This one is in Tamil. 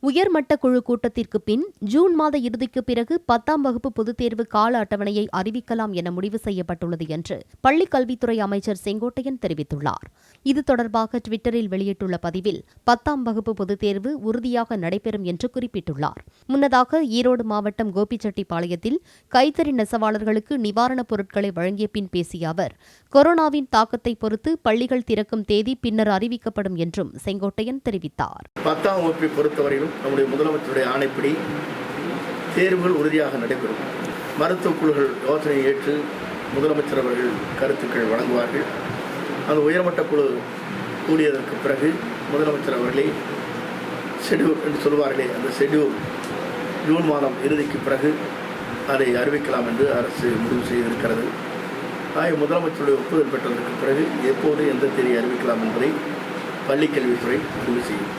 உயர்மட்ட குழு கூட்டத்திற்கு பின் ஜூன் மாத இறுதிக்கு பிறகு 10ஆம் வகுப்பு பொதுத் தேர்வு கால அட்டவணையை அறிவிக்கலாம் என முடிவு செய்யப்பட்டுள்ளது என்று பள்ளிக் கல்வித்துறை அமைச்சர் செங்கோட்டையன் தெரிவித்துள்ளார். இது தொடர்பாக டுவிட்டரில் வெளியிட்டுள்ள பதிவில் 10ஆம் வகுப்பு பொதுத் தேர்வு உறுதியாக நடைபெறும் என்று குறிப்பிட்டுள்ளார். முன்னதாக ஈரோடு மாவட்டம் கோபிச்செட்டிப்பாளையத்தில் கைத்தறி நெசவாளர்களுக்கு நிவாரணப் பொருட்களை வழங்கிய பின் பேசிய அவர், கொரோனாவின் தாக்கத்தை பொறுத்து பள்ளிகள் திறக்கும் தேதி பின்னர் அறிவிக்கப்படும் என்றும் செங்கோட்டையன் தெரிவித்தார். 10ஆம் வகுப்பை பொறுத்தவரையிலும் நம்முடைய முதலமைச்சருடைய ஆணைப்படி தேர்வுகள் உறுதியாக நடைபெறும். மருத்துவக் குழுக்கள் யோசனையை ஏற்று முதலமைச்சர் அவர்கள் கருத்துக்கள் வழங்குவார்கள். அந்த உயர்மட்ட குழு கூடியதற்கு பிறகு முதலமைச்சர் அவர்களே ஷெட்யூல் என்று சொல்வார்களே, அந்த ஷெட்யூல் ஜூன் மாதம் இறுதிக்கு பிறகு அதை அறிவிக்கலாம் என்று அரசு முடிவு செய்திருக்கிறது. முதலமைச்சருடைய ஒப்புதல் பெற்றதற்கு பிறகு எப்போது எந்த தேதி அறிவிக்கலாம் என்பதை பள்ளிக்கல்வித்துறை முடிவு செய்யும்.